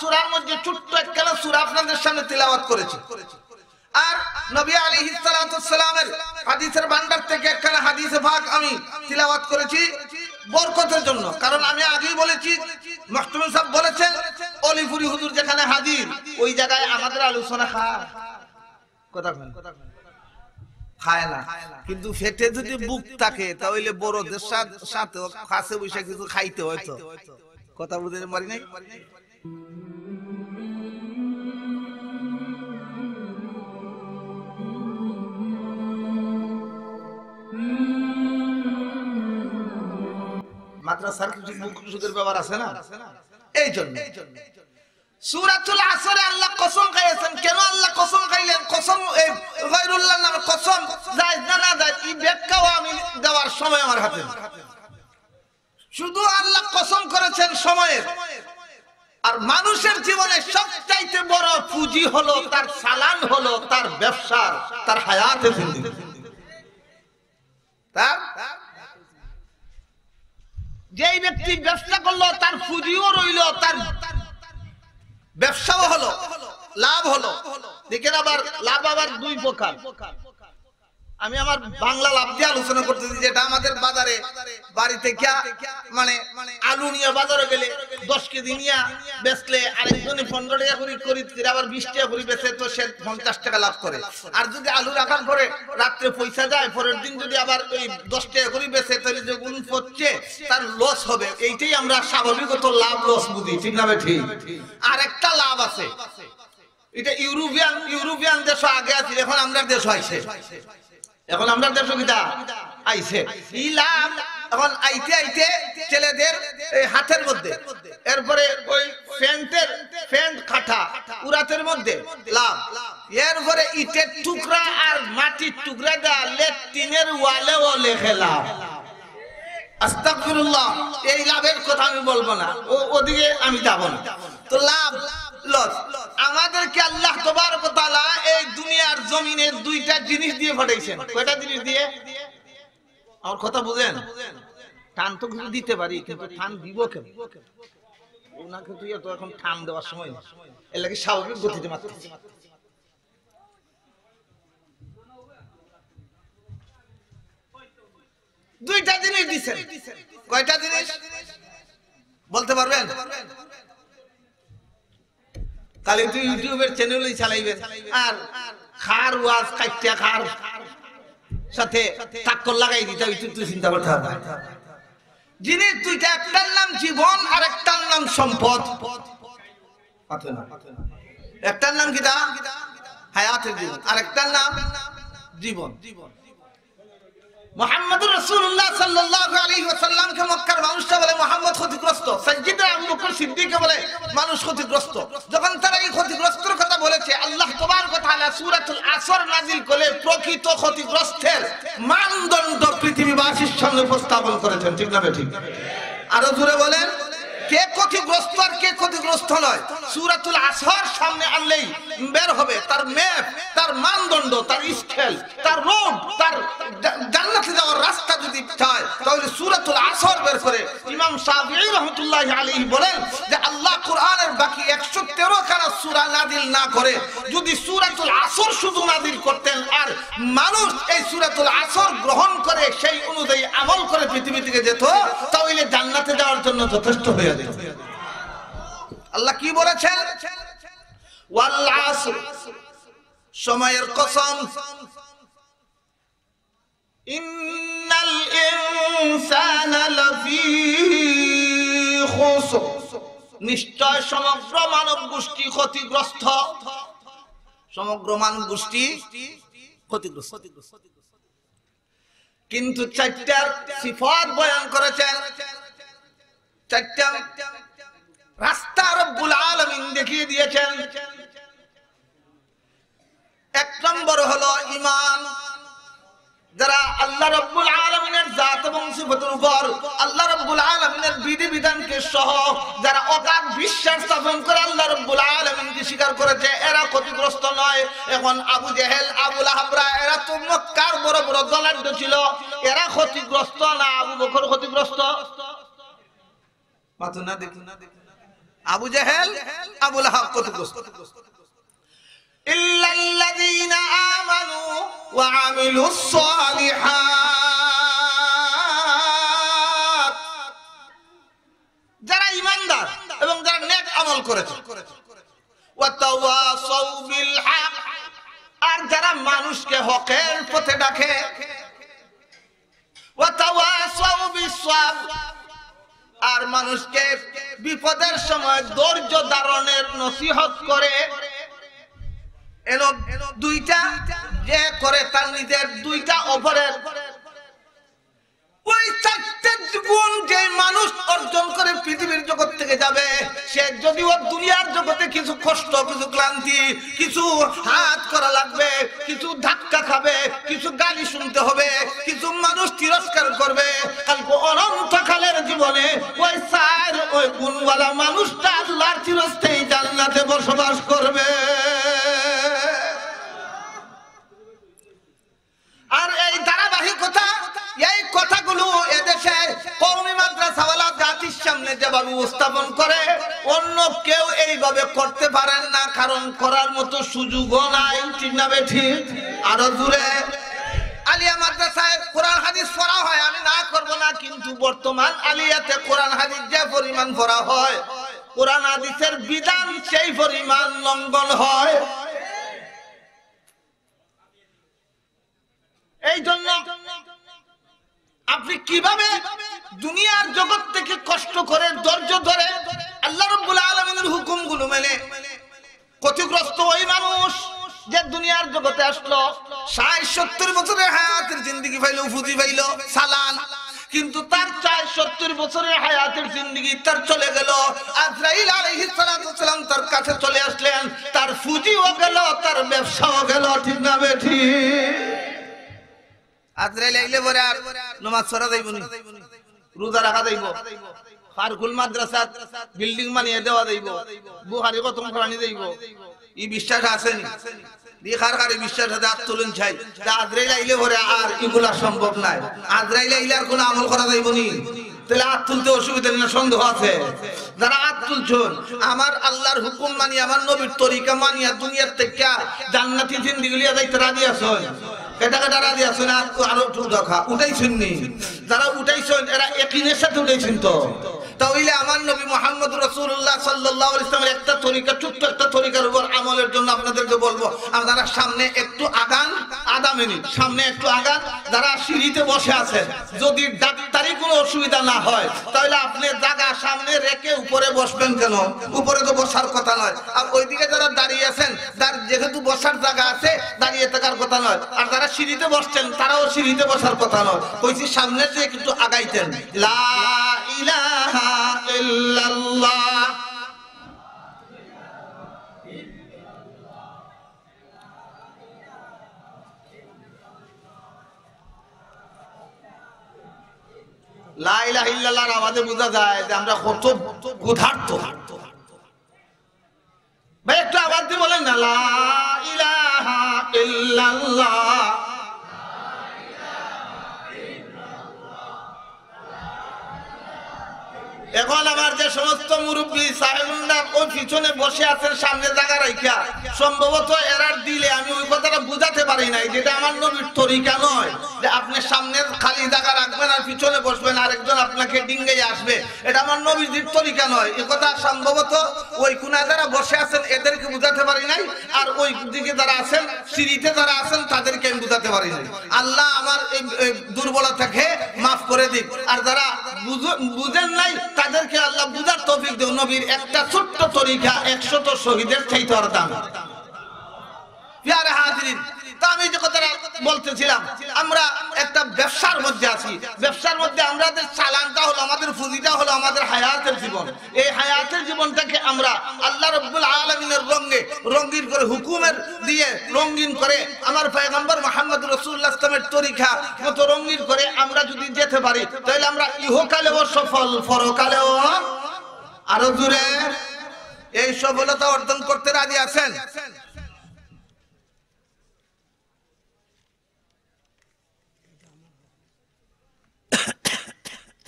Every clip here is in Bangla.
সূরার মধ্যে ছোট্ট একটা সূরা আপনাদের সামনে তিলাওয়াত করেছি। আর নবী আলাইহিস সালাতু ওয়াস সালামের হাদিসের ভান্ডার থেকে একটা হাদিসে পাক আমি তিলাওয়াত করেছি বরকতের জন্য। কারণ আমি আগেই বলেছি, মাহতুম সাহেব বলেছেন অলিপুরি হুজুর যেখানে হাজির ওই জায়গায় আমাদের আলোচনা কথা খায় না, কিন্তু ফেটে যদি বুক থাকে তাহলে বড়দের সাথে কাছে বসে কিছু খাইতে হয়তো। কথা বুঝতে পারি নাই? মাদ্রাসার কিছু মুখশুদের ব্যাপার আছে না, এই জন্য সূরাতুল আসরে আল্লাহ কসম খাইছেন। কেন আল্লাহ কসম খাইলেন? কসম এই গায়রুল্লাহর নামে কসম জায়েজ না না জায়েজ এই ব্যাখ্যাও আমি দেওয়ার সময় আমার হাতে। শুধু আল্লাহ কসম করেছেন সময়ের। আর মানুষের জীবনে সবচাইতে বড় পুঁজি হলো তার সালান, হলো তার ব্যবসার, তার হায়াতে জিন্দেগি। তার যেই ব্যক্তি ব্যবসা করলো তার পুঁজিও রইল, তার ব্যবসাও হলো, লাভ হলো। দেখেন আবার লাভ আবার দুই প্রকার। আমি আমার বাংলা লাভ দিয়ে আলোচনা করতেছি, যেটা আমাদের বাজারে বাড়ি থেকে মানে আলু নিয়ে বাজারে গেলে 10 কেজি নিয়ে বেচলে আরেকজনে 15 টাকা করে খরিদ করে আবার 20 টাকা করে বেচে, তো সে 50 টাকা লাভ করে। আর যদি আলু রাখার পরে রাত্রে পয়সা যায়, পরের দিন যদি আবার ওই 10 টাকা করে বেচে, তাহলে যে গুণ হচ্ছে তার লস হবে। এইটাই আমরা স্বাভাবিকত লাভ লস বুঝি, ঠিক না ঠিক? আর একটা লাভ আছে, এটা ইউরোপিয়ান দেশ আগে আছে, এখন আমরা দেশ হয়েছে, এখন আমরা দেশ কিটা আইছে এই লাভ। এখন আইতে আইতে ছেলেদের হাতের মধ্যে, এরপরে ওই প্যান্ট কাটা উরাতের মধ্যে লাভ, এরপরে ইটের টুকরা আর মাটির টুকরা দা লেট্রিনের ওয়ালেও লেখে লাভ। আস্তাগফিরুল্লাহ, এই লাভের কথা আমি বলবো না, ওদিকে আমি যাব না। তো লাভ লস আমাদেরকে আল্লাহ তাবারক ওয়া তাআলা এই দুনিয়ার জমিনে দুইটা জিনিস দিয়ে পাঠাইছেন। কয়টা জিনিস দিয়ে? আমার কথা বুঝেন? টান তো কিছু দিতে পারি, কিন্তু টান দিব কেন? ওনাকে তুই তো এখন টান দেওয়ার সময় না, এর লাগে স্বাভাবিক গতিতে মাত্র দুইটা জিনিস দিছেন। কয়টা জিনিস বলতে পারবেন? কালি তুই ইউটিউবের চ্যানেলই চালাইবেন আর খার ওয়াজ কাইটা খার সাথে টাক্কর লাগাই দিতে তুই চিন্তা করতে হবে। জিনিস দুইটা, একটার নাম জীবন আর একটার নাম সম্পদ। একটার নাম কিটা? হায়াতের জীবন, আর একটার নাম জীবন। মুহাম্মদুর রাসূলুল্লাহ সাল্লাল্লাহু আলাইহি ওয়াসাল্লামকে মক্কার মানুষরা বলে মুহাম্মদ ক্ষতিগ্রস্ত, সাইয়্যিদনা আবু বকর সিদ্দিককে বলে মানুষ ক্ষতিগ্রস্ত। যখন তারা এই ক্ষতিগ্রস্তের কথা বলেছে, আল্লাহ তাবারক ওয়া তাআলা সূরাতুল আসর নাযিল করে প্রকৃত ক্ষতিগ্রস্তের মানদণ্ড পৃথিবীবাসীর সামনে উপস্থাপন করেছেন, ঠিক না ঠিক? আরো জোরে বলেন, কে ক্ষতিগ্রস্ত আর কে ক্ষতিগ্রস্ত নয়। সূরাতুল আসর সামনে আনলেই বের হবে তার ম্যাপ, তার মানদণ্ড, তার স্কেল, তার রোড, তার জান্নাতে যাওয়ার রাস্তা যদি চায় তাহলে সূরাতুল আসর বের করে। ইমাম শাফিঈ রাহমাতুল্লাহি আলাইহি বলেন যে আল্লাহ কোরআনের বাকি 113 খানা সূরা নাযিল না করে যদি সূরাতুল আসর শুধু নাযিল করতেন আর মানুষ এই সূরাতুল আসর গ্রহণ করে সেই অনুযায়ী আমল করে পৃথিবী থেকে যেত, তাহলে জান্নাতে যাওয়ার জন্য যথেষ্ট হয়ে যেত। আল্লাহ কি বলেছেন? ওয়াল আসর, সময়ের কসম, ইন্নাল ইনসানা লাফি খুসর, নিশ্চয় সমগ্র মানব গোষ্ঠী ক্ষতিগ্রস্ত, সমগ্র মানব গোষ্ঠী ক্ষতিগ্রস্ত। কিন্তু চারটা সিফাত বয়ান করেছেন, চারটা রাস্তা রব্বুল আলামিন দেখিয়ে দিয়েছেন। এক নম্বর হলো ঈমান, যারা আল্লাহ রাব্বুল আলামিনের জাত এবং সিফাতের উপর আল্লাহ রাব্বুল আলামিনের বিধিবিধানকে সহ যারা অগাধ বিশ্বাস স্থাপন করে আল্লাহ রাব্বুল আলামিনকে স্বীকার করেছে, এরা ক্ষতিগ্রস্ত নয়। এখন আবু জেহেল, আবু লাহাবরা, এরা তো মক্কার বড় বড় দলাঢ্য ছিল, এরা ক্ষতিগ্রস্ত না আবু বকর ক্ষতিগ্রস্ত? মাথা না দেখুন, আবু জেহেল আবু লাহাব ক্ষতিগ্রস্ত। ইল্লাল্লাযীনা আমানু ওয়া আমিলুস সালিহাত, যারা ঈমানদার এবং যারা নেক আমল করেছে, ওয়া তাওয়াসাউ বিল হক, আর যারা মানুষকে হকের পথে ডাকে, ওয়া তাওয়াসাউ বিস সাবর, আর মানুষকে বিপদের সময় ধৈর্য ধারণের নসিহত করে। এলো দুইটা যে করে তার নিজের দুইটা অপরের ওই চারটে গুণ যে মানুষ অর্জন করে পৃথিবীর জগৎ থেকে যাবে, সে যদিও দুনিয়ার জগতে কিছু কষ্ট, কিছু ক্লান্তি, কিছু হাত করা লাগবে, কিছু ধাক্কা খাবে, কিছু গালি শুনতে হবে, কিছু মানুষ তিরস্কার করবে, কালকে অনন্তকালের জীবনে ওই চার ওই গুণওয়ালা মানুষটা আল্লাহর চিরস্থায়ী জান্নাতে বসবাস করবে। আর এই ধারাবাহিকতা, এই কথাগুলো এদেশে কওমি মাদ্রাসাওয়ালা জাতির সামনে যেভাবে উপস্থাপন করে, অন্য কেউ এইভাবে করতে পারেন না, কারণ করার মতো সুযোগও নাই। ঠিক না বেঠিক? আরো দূরে আলিয়া মাদ্রাসায় কোরআন হাদিস পড়া হয়, আমি না করব না, কিন্তু বর্তমান আলিয়াতে কোরআন হাদিস যে পরিমাণ পড়া হয়, কোরআন হাদিসের বিধান সেই পরিমাণ লঙ্ঘন হয়। এই জন্য আপনি কিভাবে দুনিয়ার জগৎ থেকে কষ্ট করে ধৈর্য ধরে আল্লাহ রাব্বুল আলামিনের হুকুমগুলো মেনে ক্ষতিগ্রস্ত ওই মানুষ যে দুনিয়ার জগতে আসলো, ৬০-৭০ বছরের হায়াতের জিন্দেগি পাইলো, ফুজি পাইলো, সালান, কিন্তু তার ৬০-৭০ বছরের হায়াতের জিন্দেগি তার চলে গেল। আজরাইল আলাইহিস সালাতু ওয়াস সালাম তার কাছে চলে আসলেন, তার ফুজিও গেল, তার ব্যবসাও গেল। ঠিক না বেঠিক? আজরাইল আইলে পরে আর নামাজ পড়া যাইব না, রোজা রাখা যাইব, ফারকুল মাদ্রাসাত বিল্ডিং বানিয়ে দেওয়া যাইব, বুখারী খতম করানি যাইব, এই বিশ্বাস আসেনি? দেখার বিশ্বাস আছে, হাত তুলুন চাই। আজরাইল আইলে পরে আর এগুলা সম্ভব নাই। আজরাইল আইলে আর কোনো আমল করা যাইব নি? তাহলে হাত তুলতে অসুবিধা নেই, সন্দেহ আছে? যারা হাত তুলছেন, আমার আল্লাহর হুকুম মানি, আমার নবীর তরিকা মানিয়া দুনিয়ার থেকে জান্নাতি জিন্দেগি লিয়া যাইতে রাজি আছেন? কেটা কেটা রাজি আছেন? আরো একটু দেখা উঠাইছেন নি? যারা উঠাইছেন এরা ইয়াকিনের সাথে উঠাইছেন তো। তাহলে আমার নবী মুহাম্মদ রাসূলুল্লাহ সাল্লাল্লাহু আলাইহি ওয়াসাল্লামের একটা তরিকা, ছোট্ট একটা তরিকার উপর আমলের জন্য আপনাদেরকে বলবো, আপনারা সামনে একটু আগান, আধা মিনিট সামনে একটু আগান। যারা সিঁড়িতে বসে আছেন, যদি ডাক্তারি কোনো অসুবিধা না হয়, তাহলে আপনি জায়গা সামনে রেখে উপরে বসবেন। কেন? উপরে তো বসার কথা নয়। আর ওইদিকে যারা দাঁড়িয়ে আছেন, তার যেহেতু বসার জায়গা আছে, দাঁড়িয়ে থাকার কথা নয়। আর যারা সিঁড়িতে বসছেন, তারাও সিঁড়িতে বসার কথা নয়। কইছি সামনে যে একটু আগাইতেন। লা ইলাহা ইল্লাল্লাহ, লা ইলাহা ইল্লাল্লাহর আওয়াজে বোঝা যায় যে আমরা কত ক্ষুধার্ত। ভাই একটু আওয়াজ দিয়ে বলেন না, লা ইলাহা ইল্লাল্লাহ। এখন আমার যে সমস্ত মুরব্বী সাহেবরা ওই পিছনে বসে আছেন, সামনে জায়গা রাখা, সম্ভবত এরার দিলে আমি ওই কথাটা বুঝাতে পারি নাই, যেটা আমার নবীর তরিকা নয় যে আপনি সামনে খালি জায়গা রাখবেন আর পিছনে বসবেন, আরেকজন আপনাকে ডিঙ্গাই আসবে। এটা আমার নবীর তরিকা নয়। এই কথা সম্ভবত ওই কোনা যারা বসে আছেন এদেরকে বুঝাতে পারি নাই, আর ওই দিকে যারা আছেন, সিঁড়িতে যারা আছেন, তাদেরকে আমি বুঝাতে পারি নাই। আল্লাহ আমার এই দুর্বলতাকে মাফ করে দিক। আর যারা বুঝেন নাই তাদেরকে আল্লাহ বুঝার তৌফিক দেন। নবীর একটা ছোট্ট তরিকা 100 শহীদের চাইতে দাম। প্রিয় হাজিরিন, তা আমি যে কথাটা বলতেছিলাম, আমরা একটা ব্যবসার মধ্যে আছি। ব্যবসার মধ্যে আমাদের চালানটা হলো, আমাদের পুঁজিটা হলো আমাদের হায়াতের জীবন। এই হায়াতের জীবনটাকে আমরা আল্লাহ রাব্বুল আলামিনের রঙে রঙিন করে, হুকুমের দিয়ে রঙিন করে, আমার পয়গম্বর মুহাম্মদ রাসূলুল্লাহ সাল্লাল্লাহু আলাইহি ওয়াসাল্লামের তরিকা মতো রঙিন করে আমরা যদি যেতে পারি, তাহলে আমরা ইহকালেও সফল, পরকালেও আরো দূরে এই সফলতা অর্জন করতে রাজি আছেন?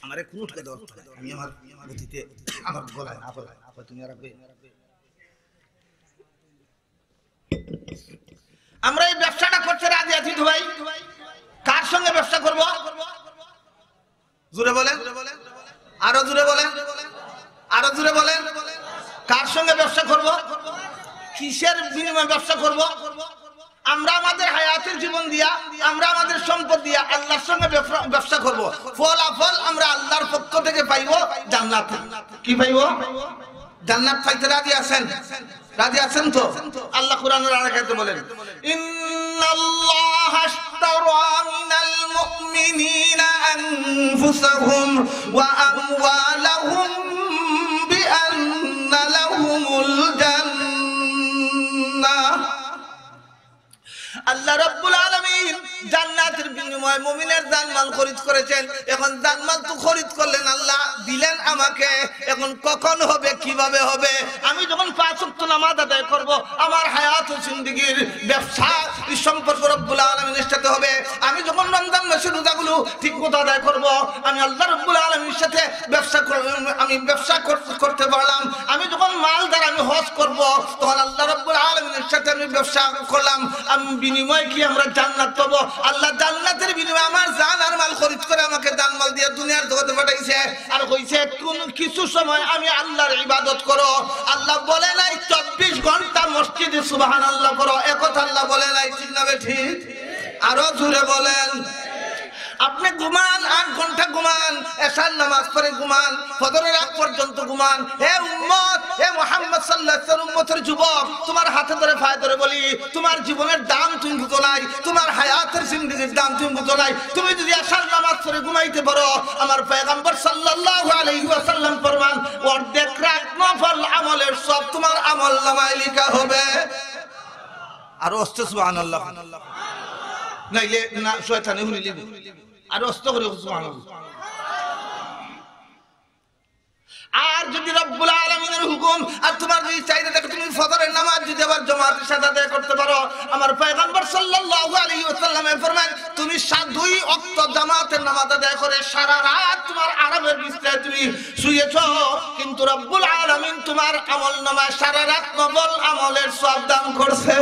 আমারে কোন উঠকে দাও, আমি আমার গতিতে আমার গলায় না বলাই আপা তুমি আর আমরা এই ব্যবসাটা করতে রাজি আছি তো ভাই। কার সঙ্গে ব্যবসা করব? জোরে বলেন, আরো জোরে বলেন, আরো জোরে বলেন। কার সঙ্গে ব্যবসা করব? কিসের বিনিময়ে ব্যবসা করব? আমরা আমাদের হায়াতের জীবন দিয়া, আমরা আমাদের সম্পদ দিয়া আল্লাহর সঙ্গে ব্যবসা করব। ফলাফল আমরা আল্লাহর পক্ষ থেকে পাইব জান্নাত। কি পাইব? জান্নাত পাইতে রাজি আছেন? রাজি আছেন তো? আল্লাহ কোরআনের আয়াতে বলেন, ইন্নাল্লাহা আশতারা মিনাল মুমিনিনা আনফুসাহুম ওয়া আমওয়ালাহুম বিআন্না লাহুমুল জান্নাহ। আল্লাহ রাব্বুল আলামিন জান্নাতের বিনিময়ে মুমিনের জানমাল খরিদ করেছেন। এখন জানমাল তো খরিদ করলেন, আল্লাহ দিলেন আমাকে। এখন কখন হবে, কিভাবে হবে? আমি যখন 5 ওয়াক্ত নামাজ আদায় করব, আমার হায়াত ও জিন্দেগীর ব্যবসা সম্পর্ক রব্বুল আলামিনের সাথে হবে। আমি যখন রমজান মাসের রোজাগুলো ঠিকমতো আদায় করব, আমি আল্লাহ রাব্বুল আলামিনের সাথে আমি ব্যবসা করতে পারলাম। আমি যখন মালদার আমি হজ করব, তখন আল্লাহ রাব্বুল আলামিনের সাথে আমি ব্যবসা করলাম। আমি বিনিময় কি আমরা জান্নাত পাবো। আল্লাহ জান্নাতের বিনিময়ে আমার জান আর মাল খরিদ করে আমাকে জানমাল দিয়ে দুনিয়ার জগতে পাঠাইছে। আর কইছে কোন কিছু সময় আমি আল্লাহর ইবাদত করো। আল্লাহ বলে নাই 24 ঘন্টা মসজিদে সুবহানাল্লাহ করো, একথা আল্লাহ বলে নাই। ঠিক না ঠিক? আরো জোরে বলেন। আপনি ঘুমান, 8 ঘন্টা ঘুমান, এশার নামাজ পড়ে ঘুমান, ফজরের আগ পর্যন্ত ঘুমান। হে উম্মত, হে মুহাম্মদ সাল্লাল্লাহু আলাইহি ওয়াসাল্লাম উম্মতের যুবক, তোমার হাতে ধরে পায়ে ধরে বলি, তোমার জীবনের দাম তুমি বুঝো নাই, তোমার হায়াতের জিন্দেগীর দাম তুমি বুঝো নাই। তুমি যদি এশার নামাজ পড়ে ঘুমাইতে পারো, আমার পয়গম্বর সাল্লাল্লাহু আলাইহি ওয়াসাল্লাম ফরমান, অর্ধেক রাত নফল আমলের সব তোমার আমলনামায় লেখা হবে। আর অস্তে সুবহানাল্লাহ, নাইলে না শয়তানে হুনি লিবি। আর অস্ত করে সুবহানাল্লাহ। আর যদি রব্বুল আলামিনের হুকুম আর তোমার যদি চাইতে থাকে, তুমি ফজরের নামাজ যদি আবার জামাতের সাথে আদায় করতে পারো, আমার পয়গম্বর সাল্লাল্লাহু আলাইহি ওয়াসাল্লাম ফরমান, তুমি 2 ওয়াক্ত জামাতের নামাজ আদায় করে সারা রাত তোমার আরামের বিছানায় তুমি শুয়েছো, কিন্তু রব্বুল আলামিন তোমার আমলনামায় সারা রাত নফল আমলের সওয়াব দান করছে।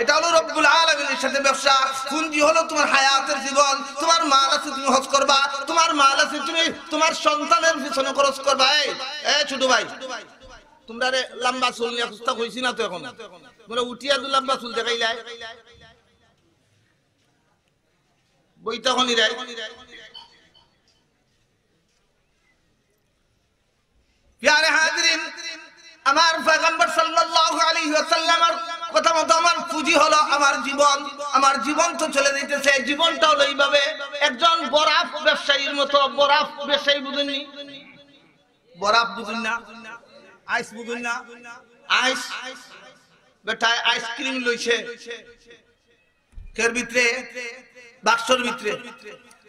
এটা হলো রব্বুল আলামিনের সাথে ব্যবসা। পুঁজি হলো তোমার হায়াতের জীবন। তোমার মাল আছে, তুমি হজ করবা। তোমার মাল আছে, তুমি তোমার সন্তানের পিছনে খরচ করবা। এই ছোট ভাই, তোমরা রে লম্বা চুল নিয়ে কুস্তা কইছি না তো? এখন তোমরা উঠিয়া দু লম্বা চুল দেখাইলাই বইটা হনি রে। প্যারে হাজিরিন, আমার পয়গম্বর সাল্লাল্লাহু আলাইহি ওয়াসাল্লামের কথা মতো আমার পুঁজি হলো আমার জীবন। আমার জীবন তো চলে যাইতেছে। জীবনটা হলো এইভাবে, একজন বরাফ ব্যবসায়ীর মতো। বরাফ ব্যবসায়ী বুঝুননি? বরাফ বুঝুন না? আইস বুঝুন না? আইস বেটা আইসক্রিম লইছে কের ভিতরে, বাক্সর ভিতরে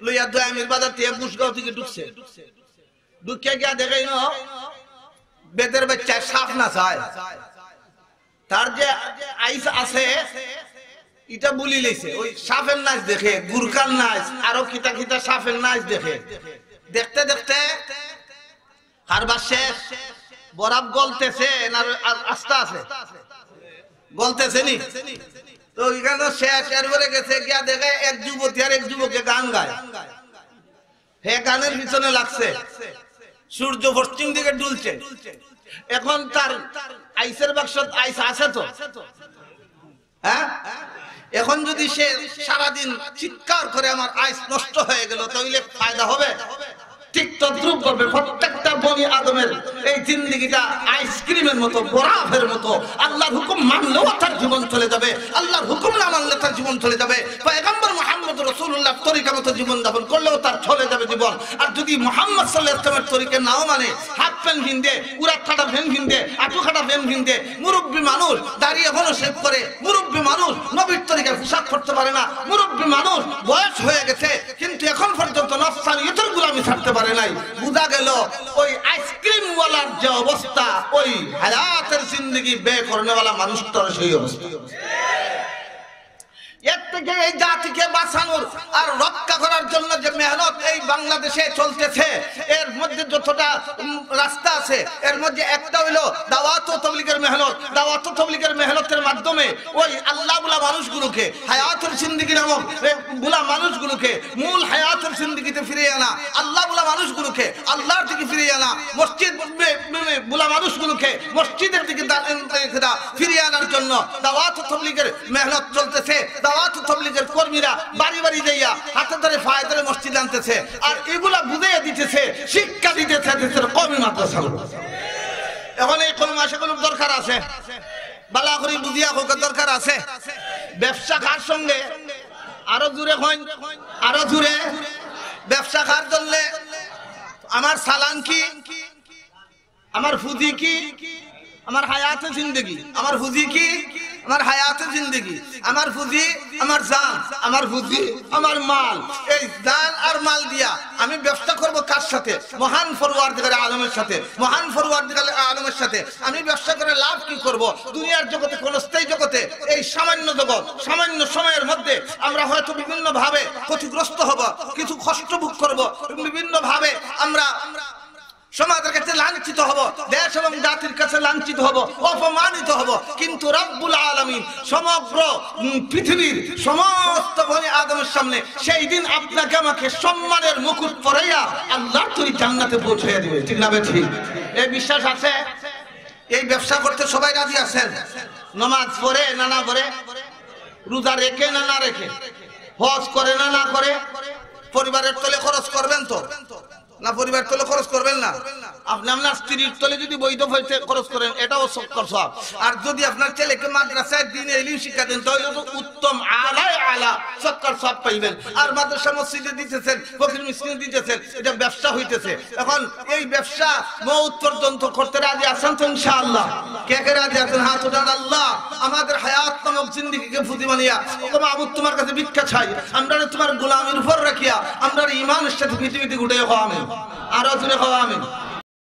লইয়া দয়ামির বাজার থেকে বুসগাঁও থেকে ঢুকছে। ঢুকে গিয়া দেখে ন বেদের বাচ্চা সাপ না চায়, তার যে আইস আছে এটা বুলি লেছে। ওই সাপের নাচ দেখে, গুরকার নাচ, আরো কিতা কিতা সাপের নাচ দেখে। দেখতে দেখতে কারবার শেষ। বরাব গলতেছে না আস্তে আছে? গলতেছে নি তো ওইখানে শেষ। এরপরে গেছে গিয়া দেখে এক যুবতী আর এক যুবকে গান গায়। হে গানের পিছনে লাগছে। সূর্য পশ্চিম দিকে ডুলছে। এখন তার আইসের বাক্স আইস আছে তো? হ্যাঁ, এখন যদি সে সারাদিন চিৎকার করে আমার আইস নষ্ট হয়ে গেল, তাহলে ফায়দা হবে? ঠিক তদ্রুপ করবে প্রত্যেকটা বনি আদমের এই জিন্দেগিটা আইসক্রিমের মতো, বরফের মতো। আল্লাহর হুকুম মানলেও তার জীবন চলে যাবে, আল্লাহর হুকুম না মানলে তার জীবন চলে যাবে। পয়গম্বর মুহাম্মদ রাসূলুল্লাহ তরিকা মতো জীবন যাপন করলেও তার চলে যাবে জীবন। আর যদি মুহাম্মদ সাল্লাল্লাহু আলাইহি ওয়াসাল্লামের তরিকা নাও মানে, হাফ প্যান্ট ভিন্দে, উড়াত খাটা প্যান্ট ভিন্দে, আঁটু খাটা প্যান্ট ভিন্দে, মুরব্বী মানুষ দাঁড়িয়ে এখনো শেভ করে, মুরব্বী মানুষ নবীর তরিকা পোশাক করতে পারে না, মুরব্বী মানুষ বয়স হয়ে গেছে কিন্তু এখন পর্যন্ত নফসানিয়তের গোলামি ছাড়তে পারে নাই। বুঝা গেল ওই আইসক্রিম ওয়ালার যে অবস্থা, ওই হায়াতের জিন্দেগি ব্যয় করনে ওয়ালা মানুষটার সেই অবস্থা। একটু থেকে এই জাতিকে বাঁচানোর আর রক্ষা করার জন্য যে মেহনত এই বাংলাদেশে চলতেছে, এর মধ্যে যতটা রাস্তা আছে এর মধ্যে একটা হইলো দাওয়াত ও তাবলীগের মেহনত। দাওয়াত ও তাবলীগের মেহনতের মাধ্যমে ওই আল্লাহ বুলা মানুষগুলোকে, হায়াতুল জিন্দেগি নামক বুলা মানুষগুলোকে মূল হায়াতুল জিন্দেগিতে ফিরিয়ে আনা, আল্লাহ বুলা মানুষগুলোকে আল্লাহর দিকে ফিরিয়ে আনা, মসজিদ বুলা মানুষগুলোকে মসজিদের দিকে ফিরিয়ে আনার জন্য দাওয়াত ও তাবলীগের মেহনত চলতেছে। দাওয়াত ও তাবলীগের কর্মীরা বাড়ি বাড়ি যাইয়া হাতে ধরে পায়ে ধরে মসজিদ আনতেছে, আর এগুলা বুঝিয়ে দিতেছে, শিক্ষা দিতেছে দেশের কওমি মাদ্রাসাগুলো। এখন এই কওমি মাদ্রাসাগুলোর দরকার আছে, বালা করে বুঝিয়া হোক দরকার আছে। ব্যবসা কার সঙ্গে আরো জুড়ে হয়, আরো জুড়ে ব্যবসা কার ধরলে আমার সালান কি, আমার ফুজি কি, আমার হায়াতে জিন্দেগি, আমার ফুজি কি, আমার হায়াতে জিন্দেগি, আমার ফুজি আমার জান, আমার ফুজি আমার মাল। এই জান আর মাল দিয়া আমি ব্যবসা করব কার সাথে? মহান পরওয়ারদিগার আলমের সাথে। মহান পরওয়ারদিগার আলমের সাথে আমি ব্যবসা করে লাভ কি করব? দুনিয়ার জগতে, ক্ষণস্থায়ী জগতে, এই সামান্য জগৎ, সামান্য সময়ের মধ্যে আমরা হয়তো বিভিন্ন ভাবে ক্ষতিগ্রস্ত হব, কিছু কষ্ট ভোগ করব, বিভিন্ন ভাবে আমরা সমাজের কাছে লাঞ্ছিত হব, দেশ এবং জাতির কাছে লাঞ্ছিত হব, অপমানিত হব। কিন্তু রব্বুল আলামিন সমগ্র পৃথিবীর সমস্ত বনি আদমের সামনে সেই দিন আপনাকে আমাকে সম্মানের মুকুট পরাইয়া আল্লাহর তৈরি জান্নাতে পৌঁছাইয়া দিবে। ঠিক না ঠিক? এই বিশ্বাস আছে? এই ব্যবসা করতে সবাই রাজি আছেন? নামাজ পড়ে না না পড়ে, রোজা রেখে না না রেখে, হজ করে না না করে, পরিবারের তলে খরচ করবেন তো না? পরিবার তলে খরচ করবেন না? আপনি আপনার স্ত্রীর তলে যদি বৈধ হইতে খরচ করেন, এটাও সৎকর সওয়াব। আর যদি আপনার ছেলেকে মাদ্রাসায় দ্বীন ইলম শিক্ষা দেন, তাহলে তো উত্তম আলাই আলা সৎকর সওয়াব পাইবেন। আর মাদ্রাসা মসজিদে দিতেছেন, ফকির মিসকিনে দিতেছেন, এটা ব্যবসা হইতেছে। এখন এই ব্যবসা মওত পর্যন্ত করতে রাজি আছেন তো ইনশাআল্লাহ? কে কে রাজি আছেন? হাত উঠান। আল্লাহ আমাদের হায়াত নামক জিন্দেগিকে ফুজি বানিয়া ও মাবুদ তোমার কাছে ভিক্ষা চাই, আমরা তোমার গোলামির উপর রাখিয়া আমরা ঈমানের সাথে পৃথিবীতে উঠে হওয়া আমিন। আরো জোরে হওয়া আমিন।